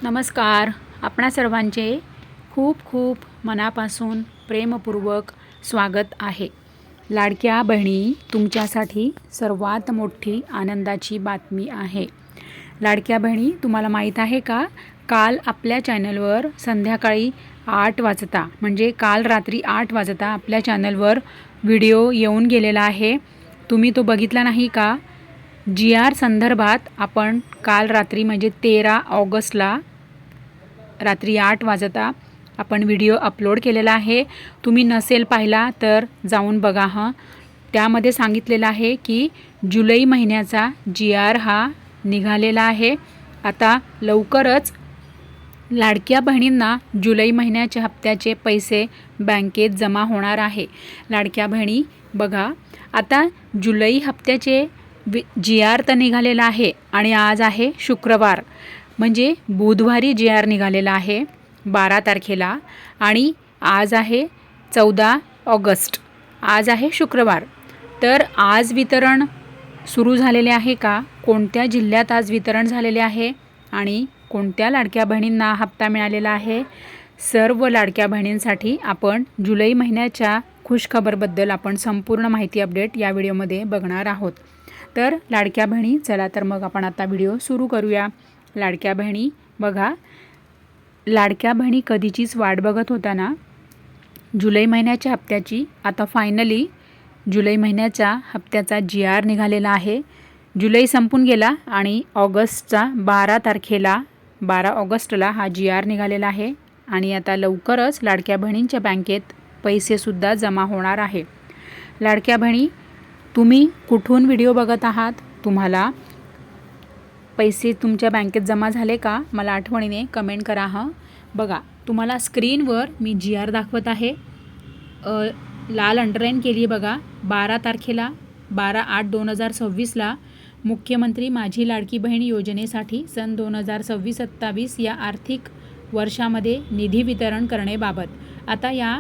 नमस्कार. आपणा सर्वांचे खूप खूप मनापासून प्रेमपूर्वक स्वागत आहे. लाडक्या बहिणी, तुमच्यासाठी सर्वात मोठी आनंदाची बातमी आहे. लाडक्या बहिणी, तुम्हाला माहीत आहे का, काल आपल्या चॅनलवर संध्याकाळी 8 वाजता म्हणजे काल रात्री 8 वाजता आपल्या चॅनलवर व्हिडिओ येऊन गेलेला आहे. तुम्ही तो बघितला नाही का? GR संदर्भात आपण काल रात्री म्हणजे 13 ऑगस्टला रात्री 8 वाजता आपण व्हिडिओ अपलोड केलेला आहे. तुम्ही नसेल पाहिला तर जाऊन बघा हं. त्यामध्ये सांगितलेलं आहे की जुलै महिन्याचा GR हा निघालेला आहे. आता लवकरच लाडक्या बहिणींना जुलै महिन्याच्या हप्त्याचे पैसे बँकेत जमा होणार आहे. लाडक्या बहिणी बघा, आता जुलै हप्त्याचे GR तर निघालेला आहे आणि आज आहे शुक्रवार, म्हणजे बुधवारी GR निघालेला आहे 12 तारखेला आणि आज आहे 14 ऑगस्ट. आज आहे शुक्रवार. तर आज वितरण सुरू झालेले आहे का? कोणत्या जिल्ह्यात आज वितरण झालेले आहे आणि कोणत्या लाडक्या बहिणींना हप्ता मिळालेला आहे? सर्व लाडक्या बहिणींसाठी आपण जुलै महिन्याच्या खुशखबरबद्दल आपण संपूर्ण माहिती अपडेट या व्हिडिओमध्ये बघणार आहोत. तर लाडक्या बहिणी, चला तर मग आपण आता व्हिडिओ सुरू करूया. लाडक्या बहिणी बघा, लाडक्या बहिणी कधीचीच वाट बघत होता ना जुलै महिन्याच्या हप्त्याची. आता फायनली जुलै महिन्याच्या हप्त्याचा GR निघालेला आहे. जुलै संपून गेला आणि ऑगस्टचा 12 ऑगस्टला हा GR निघालेला आहे आणि आता लवकरच लाडक्या बहिणींच्या बँकेत पैसेसुद्धा जमा होणार आहे. लाडक्या बहिणी, तुम्ही कुठून व्हिडिओ बघत आहात? तुम्हाला पैसे तुमच्या बँकेत जमा झाले का? मला आठवणीने कमेंट करा हं. बघा, तुम्हाला स्क्रीनवर मी GR दाखवत आहे. लाल अंडरलाईन केली आहे बघा. 12 तारखेला 12/8/2026ला मुख्यमंत्री माझी लाडकी बहीण योजनेसाठी सन 2026-27 या आर्थिक वर्षामध्ये निधी वितरण करण्याबाबत आता या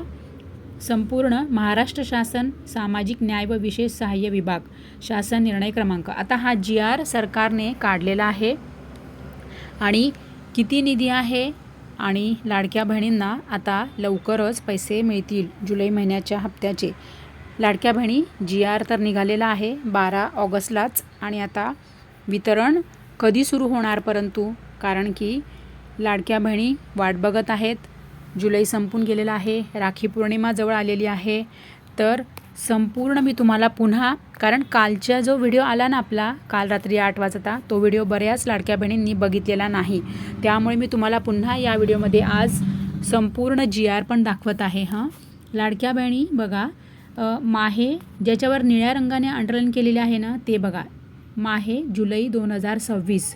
संपूर्ण महाराष्ट्र शासन सामाजिक न्याय व विशेष सहाय्य विभाग शासन निर्णय क्रमांक, आता हा GR सरकारने काढलेला आहे आणि किती निधी आहे आणि लाडक्या बहिणींना आता लवकरच पैसे मिळतील जुलै महिन्याच्या हप्त्याचे. लाडक्या बहिणी, GR तर निघालेला आहे 12 ऑगस्टलाच आणि आता वितरण कधी सुरू होणार, परंतु कारण की लाडक्या बहिणी वाट बघत आहेत. जुलै संपून गेलेला आहे, राखी पौर्णिमा जवळ आलेली आहे. तर संपूर्ण मी तुम्हाला पुन्हा, कारण कालचा जो व्हिडिओ आला ना आपला काल रात्री 8 वाजता, तो व्हिडिओ बऱ्याच लाडक्या बहिणींनी बघितलेला नाही. त्यामुळे मी तुम्हाला पुन्हा या व्हिडिओमध्ये आज संपूर्ण GR पण दाखवत आहे हं. लाडक्या बहिणी बघा, माहे ज्याच्यावर निळ्या रंगाने अंडरलाईन केलेले आहे ना ते बघा, माहे जुलै 2026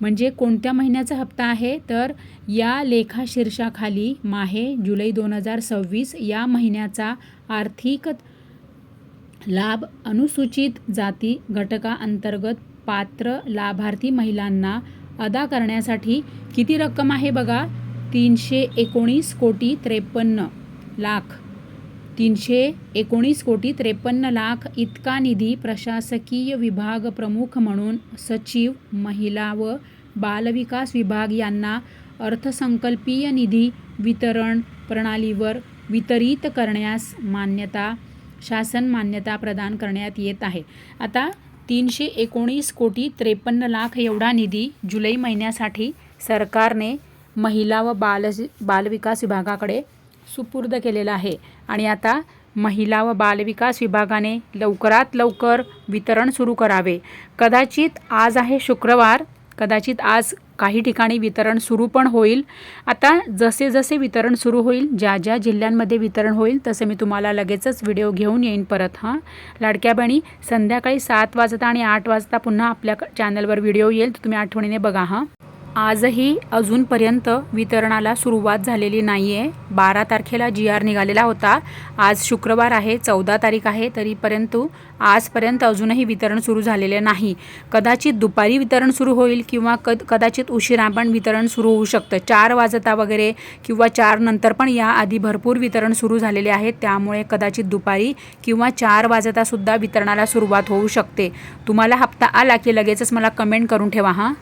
म्हणजे कोणत्या महिन्याचा हप्ता आहे? तर या लेखा शीर्षाखाली माहे जुलै 2026 या महिन्याचा आर्थिक लाभ अनुसूचित जाती घटकाअंतर्गत पात्र लाभार्थी महिलांना अदा करण्यासाठी किती रक्कम आहे बघा, 319 कोटी 53 लाख 319 कोटी 53 लाख इतका निधी प्रशासकीय विभाग प्रमुख म्हणून सचिव महिला व बालविकास विभाग यांना अर्थसंकल्पीय निधी वितरण प्रणालीवर वितरित करण्यास शासन मान्यता प्रदान करण्यात येत आहे. आता 319 कोटी 53 लाख एवढा निधी जुलै महिन्यासाठी सरकारने महिला व बालविकास विभागाकडे सुपूर्द केलेला आहे आणि आता महिला व बालविकास विभागाने लवकरात लवकर वितरण सुरू करावे. कदाचित आज आहे शुक्रवार, कदाचित आज काही ठिकाणी वितरण सुरू पण होईल. आता जसे जसे वितरण सुरू होईल, ज्या ज्या जिल्ह्यांमध्ये वितरण होईल तसे मी तुम्हाला लगेचच व्हिडिओ घेऊन येईन परत हां. लाडक्या बहिणी, संध्याकाळी 7 वाजता आणि 8 वाजता पुन्हा आपल्या चॅनलवर व्हिडिओ येईल, तर तुम्ही आठवणीने बघा हां. आजही अजूनपर्यंत वितरणाला सुरुवात झालेली नाही आहे. 12 तारखेला GR निघालेला होता. आज शुक्रवार आहे, 14 तारीख आहे, परंतु आजपर्यंत अजूनही वितरण सुरू झालेले नाही. कदाचित दुपारी वितरण सुरू होईल किंवा कदाचित उशिरा पण वितरण सुरू होऊ शकतं. 4 वाजता वगैरे किंवा 4 नंतर पण याआधी भरपूर वितरण सुरू झालेले आहेत. त्यामुळे कदाचित दुपारी किंवा 4 वाजतासुद्धा वितरणाला सुरुवात होऊ शकते. तुम्हाला हप्ता आला की लगेचच मला कमेंट करून ठेवा हां.